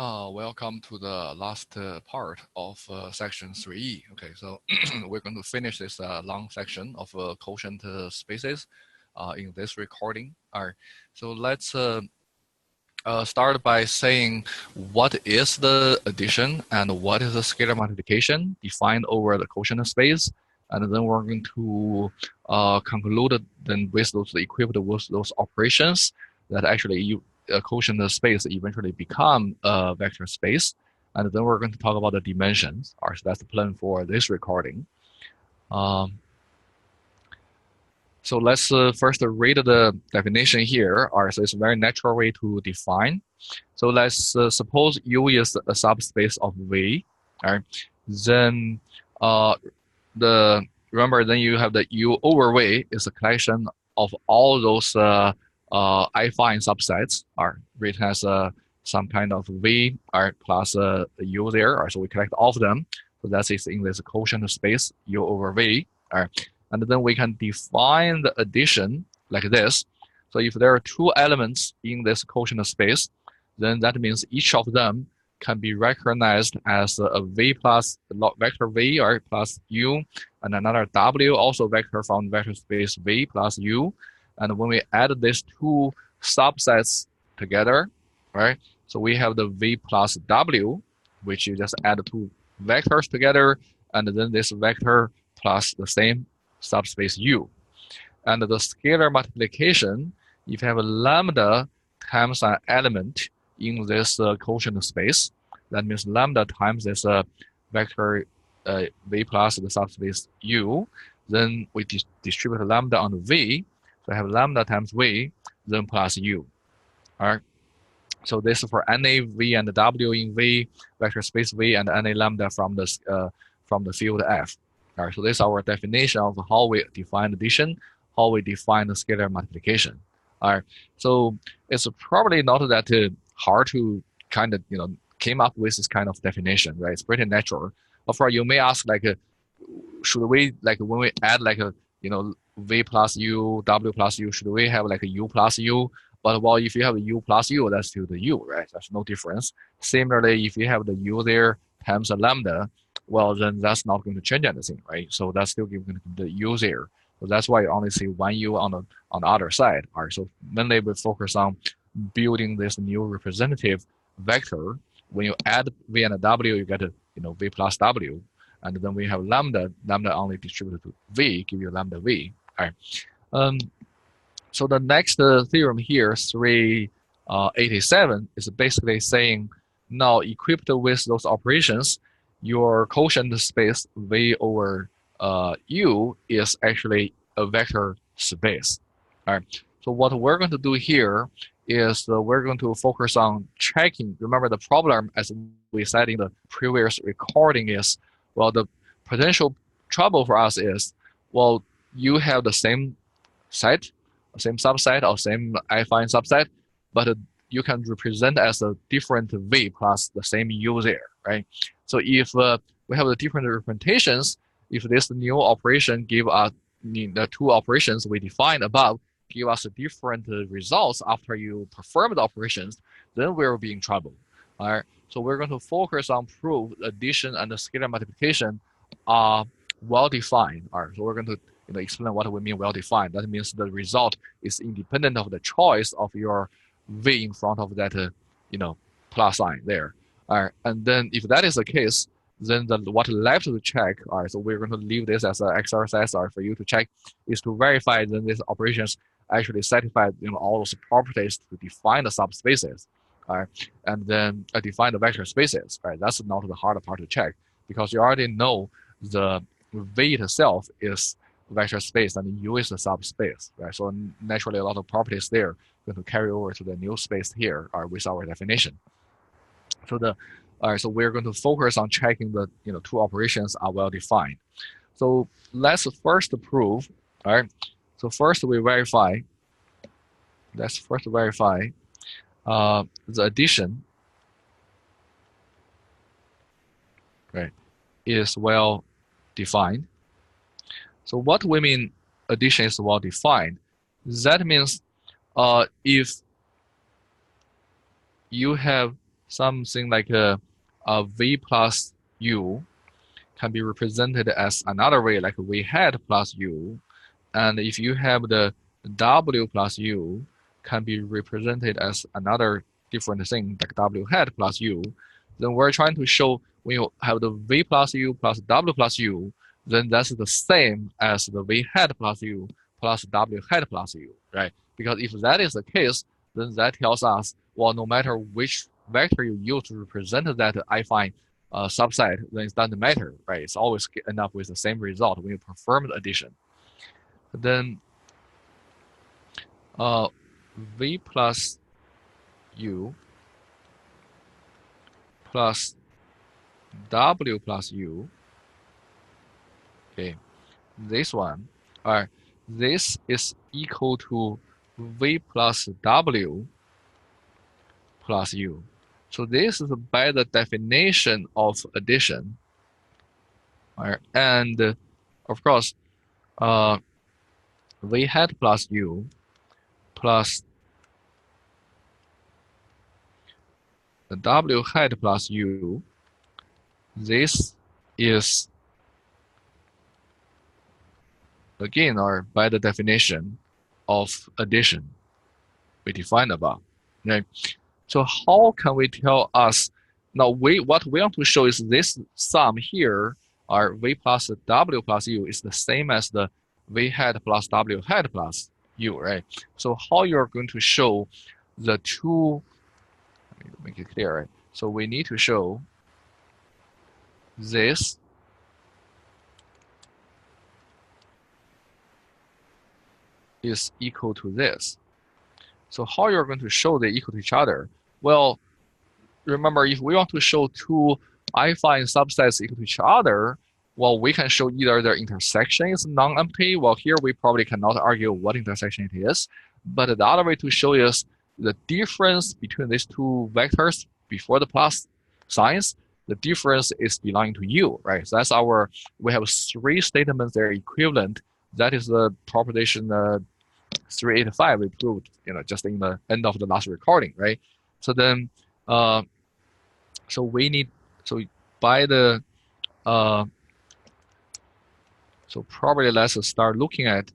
Welcome to the last part of section 3E. Okay, so we're going to finish this long section of quotient spaces in this recording. All right, so let's start by saying what is the addition and what is the scalar multiplication defined over the quotient space. And then we're going to conclude then with those equipped with those operations that actually a quotient space eventually become a vector space. And then we're going to talk about the dimensions. All right, so that's the plan for this recording. So let's first read the definition here. All right, so it's a very natural way to define. So let's suppose U is a subspace of V. All right, then remember then you have the U over V is a collection of all those affine subsets are written as some kind of V plus U there. All right, so we collect all of them. So that is in this quotient space U over V. All right. And then we can define the addition like this. So if there are two elements in this quotient space, then that means each of them can be recognized as a V plus vector V or plus U, and another W also vector from vector space V plus U. And when we add these two subsets together, right? So we have the V plus W, which you just add two vectors together, and then this vector plus the same subspace U. And the scalar multiplication, if you have a lambda times an element in this quotient space, that means lambda times this vector V plus the subspace U, then we distribute lambda on V. So I have lambda times V, then plus U. All right. So this is for NA V and W in V, vector space V, and NA lambda from the field F. All right, so this is our definition of how we define addition, how we define the scalar multiplication. All right, so it's probably not that hard to kind of came up with this kind of definition, right? It's pretty natural. Of course, you may ask should we when we add V plus U, W plus U, should we have a U plus U? But well, if you have a U plus U, that's still the U, right? There's no difference. Similarly, if you have the U there times a lambda, well, then that's not going to change anything, right? So that's still giving the U there. So that's why you only see one U on the other side. All right, so mainly we focus on building this new representative vector. When you add V and W, you get V plus W, and then we have lambda only distributed to V, give you lambda V. All right. So the next theorem here, 387, is basically saying now equipped with those operations, your quotient space V over U is actually a vector space. All right. So what we're going to do here is we're going to focus on checking. Remember the problem, as we said in the previous recording, is, well, the potential trouble for us is, well, you have the same set, same subset or same affine subset, but you can represent as a different V plus the same U there, right? So if we have the different representations, if this new operation give us the two operations we defined above give us different results after you perform the operations, then we'll be in trouble. All right. So we're going to focus on proof addition and the scalar multiplication are well defined. All right. So we're going to explain what we mean well defined. That means the result is independent of the choice of your V in front of that plus sign there. All right. And then if that is the case, then what left to check, all right, so we're going to leave this as an exercise for you to check, is to verify that these operations actually satisfy all those properties to define the subspaces, all right, and then define the vector spaces. Right, that's not the hard part to check because you already know the V itself is vector space and U is the subspace, right? So naturally, a lot of properties there going to carry over to the new space here with our definition. So all right, so we're going to focus on checking the two operations are well defined. So let's first prove. All right. So first we verify. Let's first verify the addition, right, is well defined. So what we mean addition is well defined? That means if you have something like v plus u can be represented as another way, like v hat plus u. And if you have the w plus u can be represented as another different thing, like w hat plus u, then we're trying to show when you have the v plus u plus w plus u, then that's the same as the v hat plus u plus w hat plus u, right? Because if that is the case, then that tells us, well, no matter which vector you use to represent that affine subset, then it doesn't matter, right? It's always end up with the same result when you perform the addition. Then v plus u plus w plus u, okay, this one, all right, this is equal to v plus w plus u. So this is by the definition of addition. All right, and of course, v hat plus u plus the w hat plus u, this is again or by the definition of addition we defined above. Right? So how can we tell us now what we want to show is this sum here, our v plus w plus u, is the same as the v hat plus w hat plus u, right? So how you're going to show the two, let me make it clear, right? So we need to show this is equal to this. So how you're going to show they equal to each other? Well, remember, if we want to show two affine subsets equal to each other, well, we can show either their intersection is non-empty. Well, here we probably cannot argue what intersection it is. But the other way to show is the difference between these two vectors before the plus signs, the difference is belonging to u, right? So that's our, we have three statements that are equivalent. That is the proposition 385 we proved, just in the end of the last recording, right? So then, so we need, so by the, so probably let's start looking at,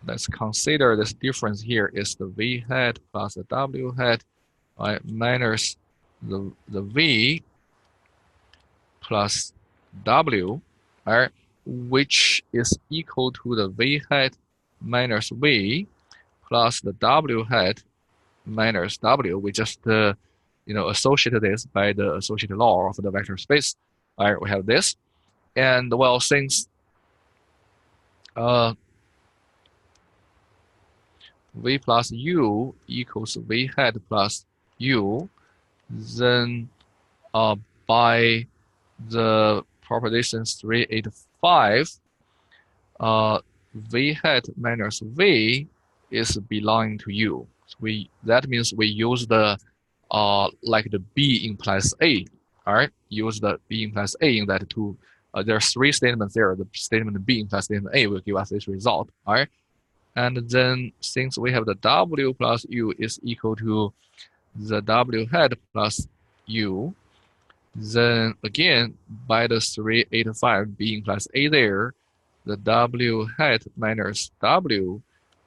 let's consider this difference here is the v hat plus the w hat, right, minus the v plus w, right, which is equal to the v hat minus v plus the w hat minus w. We just associated this by the associated law of the vector space. All right, we have this, and well, since v plus u equals v hat plus u, then by the proposition 385, v hat minus v is belonging to u. So that means we use the like the b implies a. All right, use the b implies a in that two. There are three statements there. The statement b implies statement a will give us this result. All right, and then since we have the w plus u is equal to the w hat plus u, then again by the 385 b implies a there, the w hat minus w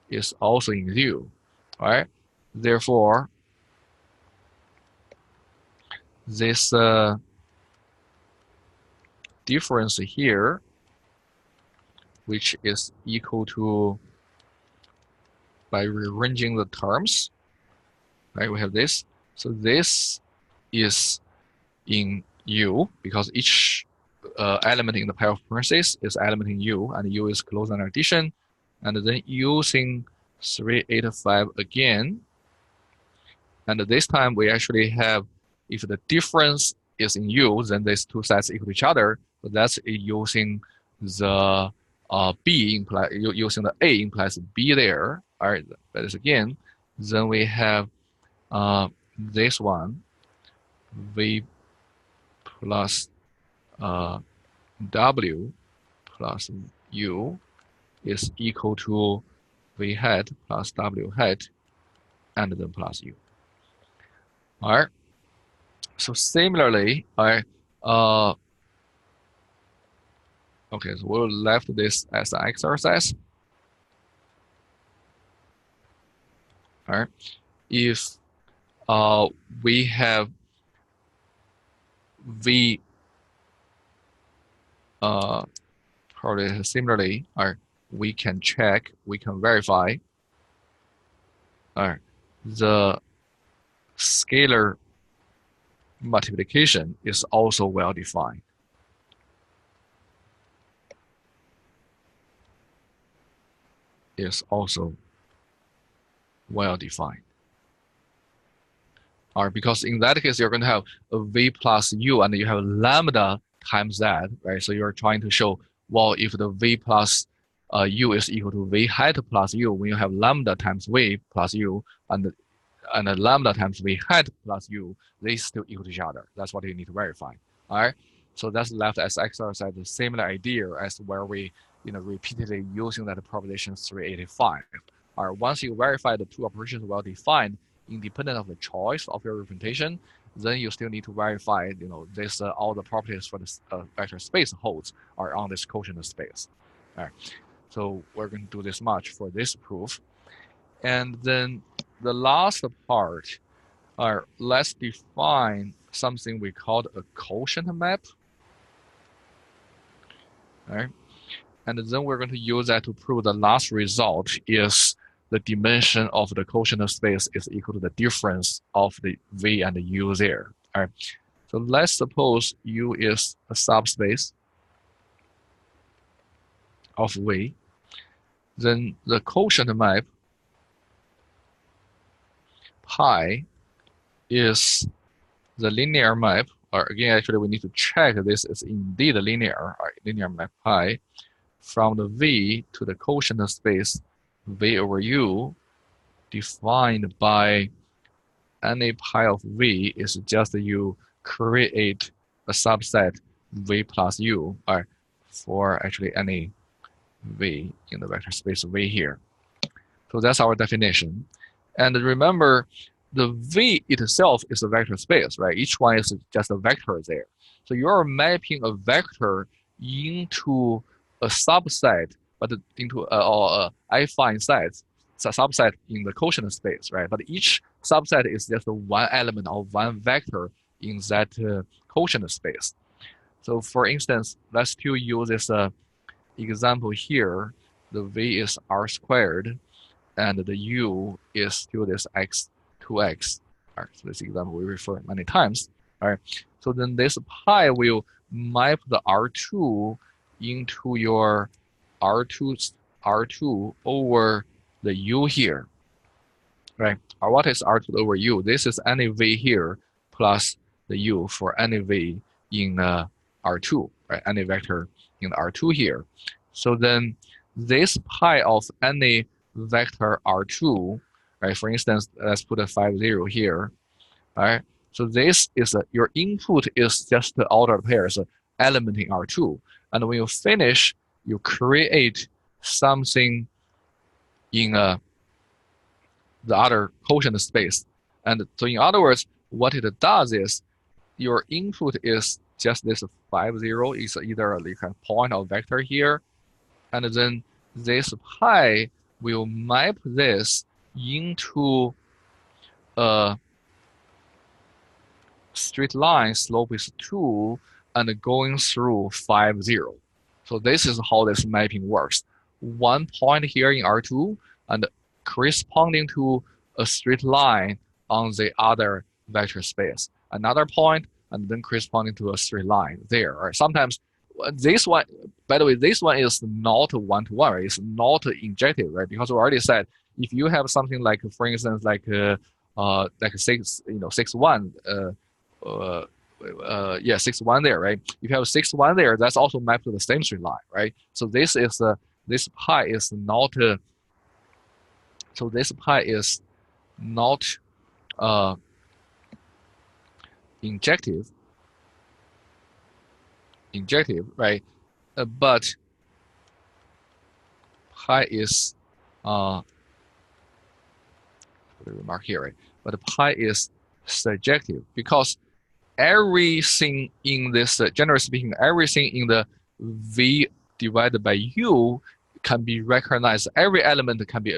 is also in u. All right, therefore this difference here, which is equal to, by rearranging the terms, right, we have this. So this is in u because each element in the pair of parentheses is element in u, and u is closed under addition. And then using 385 again, and this time we actually have, if the difference is in u, then these two sets equal to each other. So that's using the b implies, using the a implies b there. All right, that is again. Then we have this one, v plus w plus u is equal to v hat plus w hat and then plus u. All right. So similarly, uh, okay, so we'll left this as an exercise. All right. If uh, we have V probably similarly, or we can check, we can verify, the scalar multiplication is also well defined. Is also well defined. All right, because in that case, you're going to have a v plus u, and you have lambda times that, right? So you're trying to show, well, if the v plus u is equal to v hat plus u, when you have lambda times v plus u, and the lambda times v hat plus u, they still equal to each other. That's what you need to verify. All right. So that's left as exercise, the similar idea as where we, repeatedly using that proposition 385. All right. Once you verify the two operations well defined, independent of the choice of your representation, then you still need to verify, this all the properties for this vector space holds are on this quotient space. All right. So we're going to do this much for this proof. And then the last part, let's define something we called a quotient map. All right. And then we're going to use that to prove the last result is the dimension of the quotient space is equal to the difference of the V and the U there. All right. So let's suppose U is a subspace of V. Then the quotient map pi is the linear map, or again, actually, we need to check this is indeed linear, right? Linear map pi from the V to the quotient space V over U, defined by any pi of V is just you create a subset V plus U, or for actually any V in the vector space V here. So that's our definition. And remember, the V itself is a vector space, right? Each one is just a vector there. So you're mapping a vector into a subset, but into a affine set, it's a subset in the quotient space, right? But each subset is just one element of one vector in that quotient space. So for instance, let's still use this example here. The V is R squared, and the U is still this x2x. All right, so this example we refer many times. All right, so then this pi will map the R2 into your R2 over the U here, right? Or what is R2 over U? This is any V here plus the U for any V in R2, right? Any vector in R2 here. So then this pi of any vector R2, right? For instance, let's put a 50 here, right? So this is your input is just the ordered pairs element in R2. And when you finish, you create something in the other quotient space. And so in other words, what it does is your input is just this 50 is either like a point or vector here. And then this pi will map this into a straight line slope is 2 and going through 50. So this is how this mapping works. One point here in R2 and corresponding to a straight line on the other vector space. Another point and then corresponding to a straight line there. Or sometimes this one, by the way, this one is not one-to-one, right? It's not injective, right? Because we already said if you have something like, for instance, like 6-1, 6-1 there, right? If you have 6-1 there, that's also mapped to the same straight line, right? So this is this pi is not so this pi is not injective, right? But pi is put a remark here, right? But pi is surjective because everything in this, generally speaking, everything in the V divided by U can be recognized. Every element can be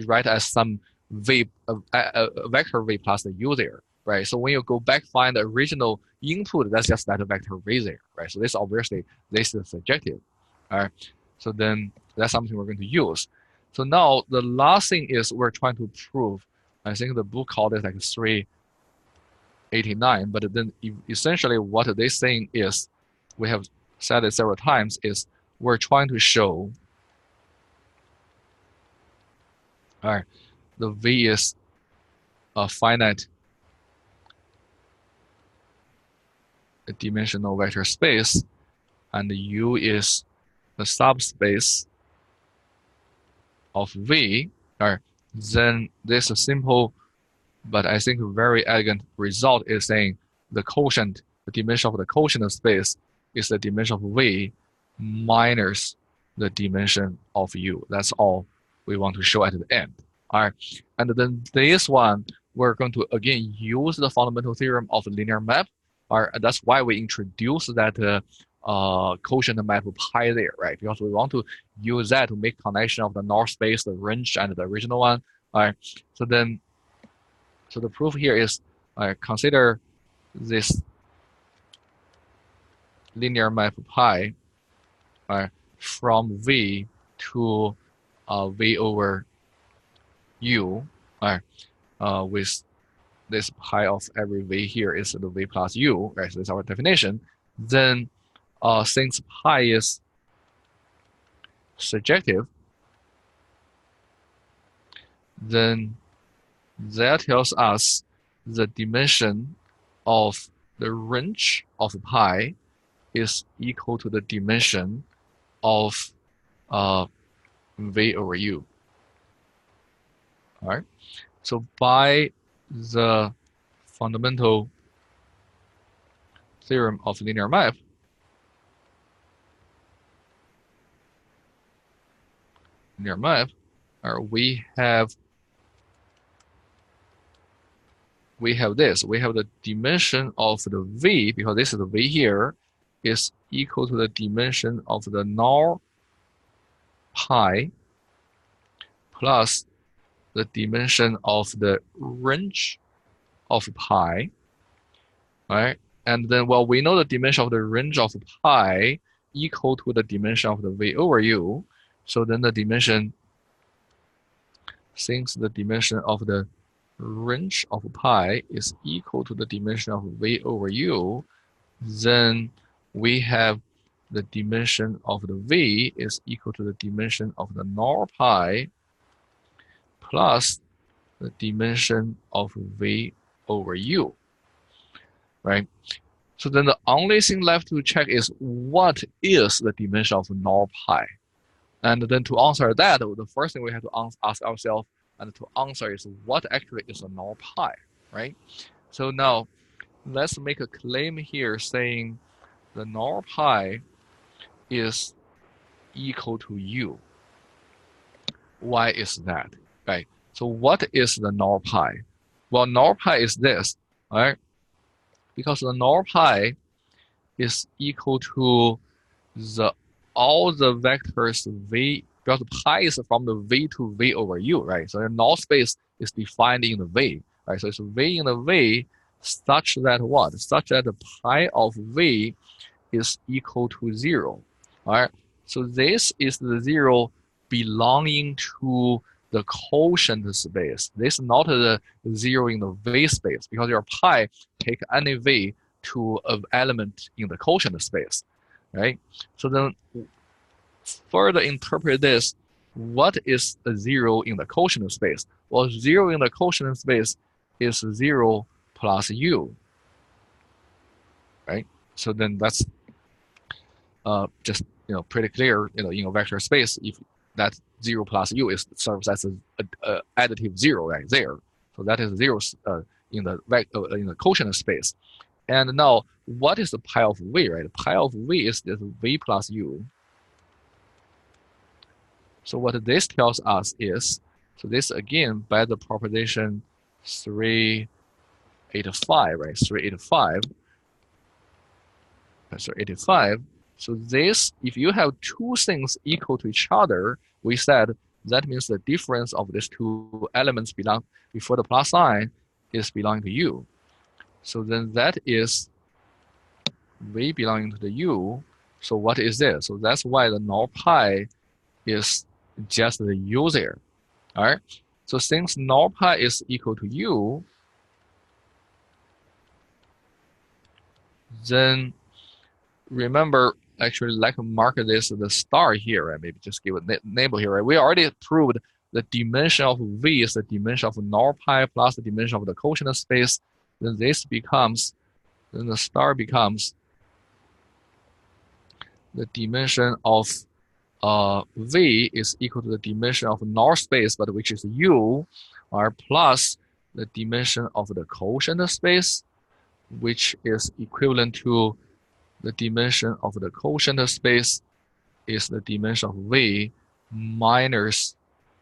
write as some V, a vector V plus the U there, right? So when you go back find the original input, that's just that vector V there, right? So this obviously this is surjective, all right? So then that's something we're going to use. So now the last thing is we're trying to prove. I think the book called it like 389, but then essentially what they're saying is, we have said it several times, is we're trying to show, all right, the V is a finite dimensional vector space, and U is the subspace of V, all right, then this simple, but I think very elegant result is saying the quotient, the dimension of the quotient space is the dimension of V minus the dimension of U. That's all we want to show at the end. All right, and then this one, we're going to again use the fundamental theorem of linear map. All right, that's why we introduce that quotient map pi there, right? Because we want to use that to make connection of the null space, the range, and the original one. All right, so then, so the proof here is consider this linear map pi from V to V over U, with this pi of every V here is the V plus U, right? So that's our definition. Then since pi is surjective, then that tells us the dimension of the range of pi is equal to the dimension of V over U. All right. So by the fundamental theorem of linear map, we have this. We have the dimension of the V, because this is the V here, is equal to the dimension of the null pi plus the dimension of the range of pi, right? And then, well, we know the dimension of the range of pi equal to the dimension of the V over U. So then the dimension, since the dimension of the range of pi is equal to the dimension of V over U, then we have the dimension of the V is equal to the dimension of the null pi plus the dimension of V over U, right? So then the only thing left to check is what is the dimension of null pi? And then to answer that, the first thing we have to ask ourselves and to answer is what actually is a null pi, right? So now let's make a claim here saying the null pi is equal to U. Why is that, right? So what is the null pi? Well, null pi is this, right? Because the null pi is equal to all the vectors V, because pi is from the V to V over U, right? So the null space is defined in the V, right? So it's V in the V such that what? Such that the pi of V is equal to 0, all right? So this is the 0 belonging to the quotient space. This is not the 0 in the V space, because your pi take any V to an element in the quotient space, right? So then further interpret this, what is a 0 in the quotient space? Well, 0 in the quotient space is 0 plus U, right? So then that's just pretty clear, in a vector space, if that 0 plus U is serves as an additive 0 right there. So that is 0 in the quotient space. And now, what is the pi of V, right? The pi of V is this V plus U. So what this tells us is, so this again, by the proposition 389, 85, right? 385. So 85. So this, if you have two things equal to each other, we said that means the difference of these two elements belong before the plus sign is belonging to U. So then that is V belonging to the U. So what is this? So that's why the null pi is just the U there. All right. So since null pi is equal to U, then remember, actually, like mark this the star here, right? Maybe just give a label here, right? We already proved the dimension of V is the dimension of null pi plus the dimension of the quotient space. Then this becomes, then the star becomes the dimension of V is equal to the dimension of null space, but which is U, or plus the dimension of the quotient space, which is equivalent to the dimension of the quotient space is the dimension of V minus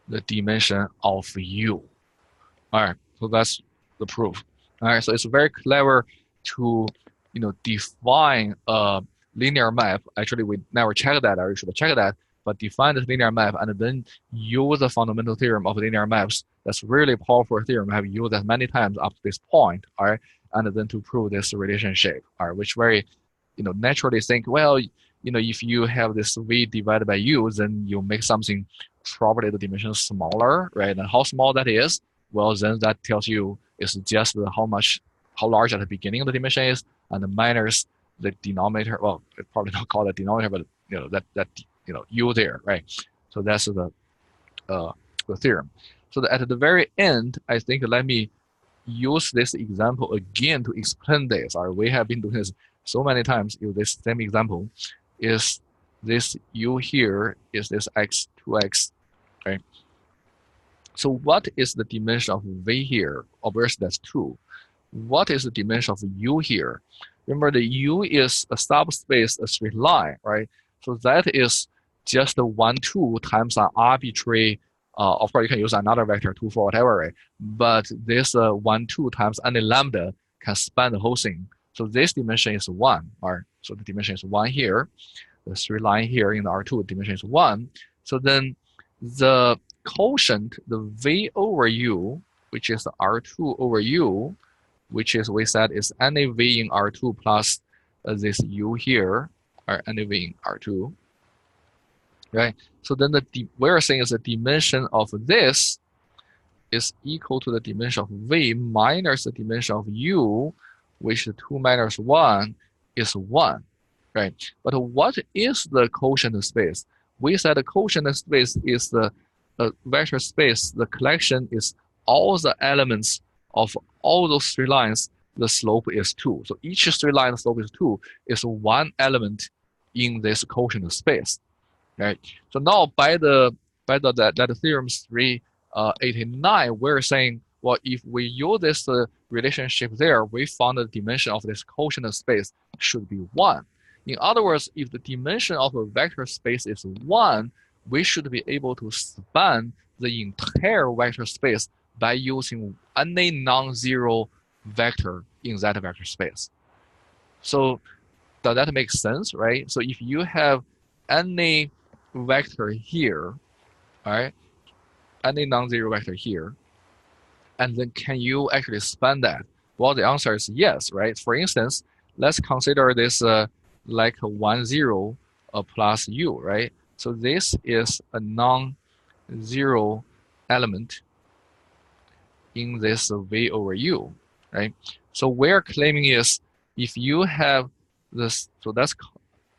the dimension of U. All right, so that's the proof. All right, so it's very clever to, define a linear map. Actually, we never checked that, or we should check that, but define the linear map and then use the fundamental theorem of linear maps. That's really powerful theorem. I have used that many times up to this point, all right, and then to prove this relationship, all right, which very, naturally think, well, if you have this V divided by U, then you make something probably the dimension smaller, right? And how small that is, well, then that tells you it's just how large at the beginning the dimension is, and minus the denominator. Well, it probably not call it denominator, but that U there, right? So that's the theorem. So at the very end, I think let me use this example again to explain this. Or we have been doing this so many times. Use this same example. Is this U here? Is this x 2x? Okay. So what is the dimension of V here? Obviously that's 2. What is the dimension of U here? Remember, the U is a subspace, a straight line, right? So that is just 1, 2 times an arbitrary. Of course, you can use another vector 2 for whatever, right? But this 1, 2 times any lambda can span the whole thing. So this dimension is 1, right? So the dimension is 1 here. The straight line here in the R2 dimension is 1. So then the quotient, the V over U, which is the R2 over U, which is, we said, is any V in R2 plus this U here, or any V in R2, right? So then we're saying is the dimension of this is equal to the dimension of V minus the dimension of U, which is 2 minus 1 is 1, right? But what is the quotient space? We said the quotient space is the vector space. The collection is all the elements of all those three lines. The slope is 2. So each straight line slope is 2 is one element in this quotient space, right? So now by that theorem 389, we're saying, well, if we use this relationship there, we found the dimension of this quotient space should be 1. In other words, if the dimension of a vector space is 1, we should be able to span the entire vector space by using any non-zero vector in that vector space. So does that make sense, right? So if you have any vector here, all right, any non-zero vector here, and then can you actually span that? Well, the answer is yes, right? For instance, let's consider this like 1, 0 plus U, right? So this is a non-zero element in this V over U, right? So we're claiming is if you have this, so that's,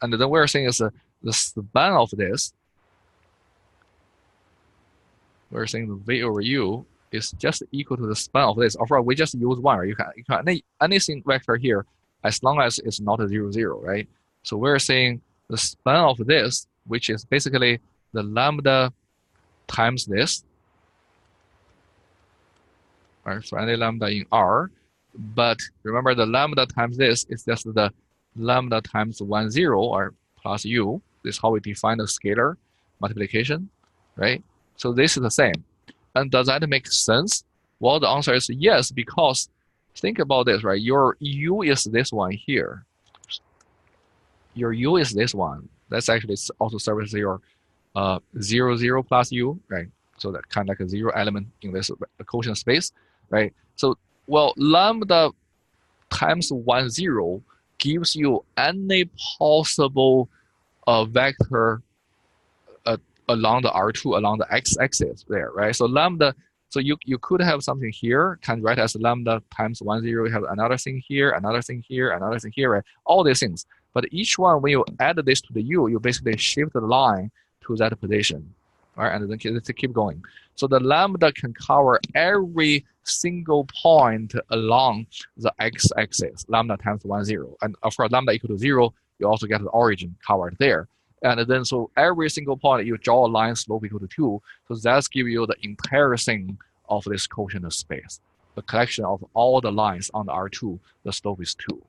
and then we're saying is the span of this, we're saying the V over U is just equal to the span of this. Of course, we just use 1, right? You can anything vector here as long as it's not a 0, 0, right? So we're saying the span of this, which is basically the lambda times this, right? For any lambda in R, but remember the lambda times this is just the lambda times 1, 0 or plus U. This is how we define the scalar multiplication, right? So this is the same. And does that make sense? Well, the answer is yes, because think about this, right? Your U is this one here. Your U is this one. That's actually also serves your 0, 0 plus U, right? So that kind of like a zero element in this quotient space, right? So, well, lambda times 1, 0 gives you any possible vector along the R2, along the x-axis there, right? So lambda, so you could have something here, can write as lambda times 1, 0, you have another thing here, another thing here, another thing here, right? All these things. But each one, when you add this to the U, you basically shift the line to that position, right? And then keep going. So the lambda can cover every single point along the x-axis, lambda times 1, 0. And of course, lambda equal to 0, you also get the origin covered there. And then so every single point you draw a line slope equal to 2. So that's give you the entire thing of this quotient space. The collection of all the lines on the R2, the slope is 2.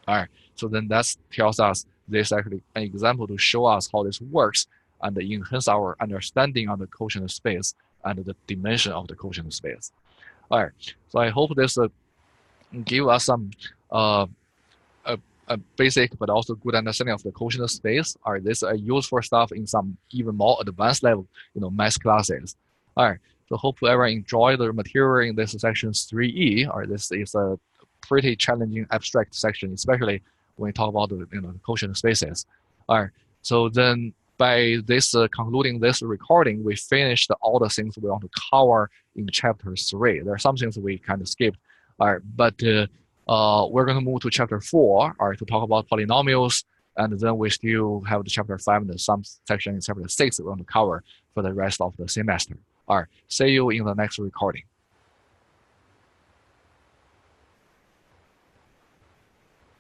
All right. So then that tells us this actually an example to show us how this works and enhance our understanding on the quotient space and the dimension of the quotient space. All right. So I hope this give us some a basic but also good understanding of the quotient space. All right, this is useful stuff in some even more advanced level, math classes. All right, so hope everyone enjoy the material in this section 3E. All right, this is a pretty challenging abstract section, especially when we talk about the quotient spaces. All right, so then by this concluding this recording, we finished all the things we want to cover in chapter 3. There are some things we kind of skipped. All right, but we're going to move to chapter 4, all right, to talk about polynomials, and then we still have the chapter 5 and some section in chapter 6 we're going to cover for the rest of the semester. All right, see you in the next recording.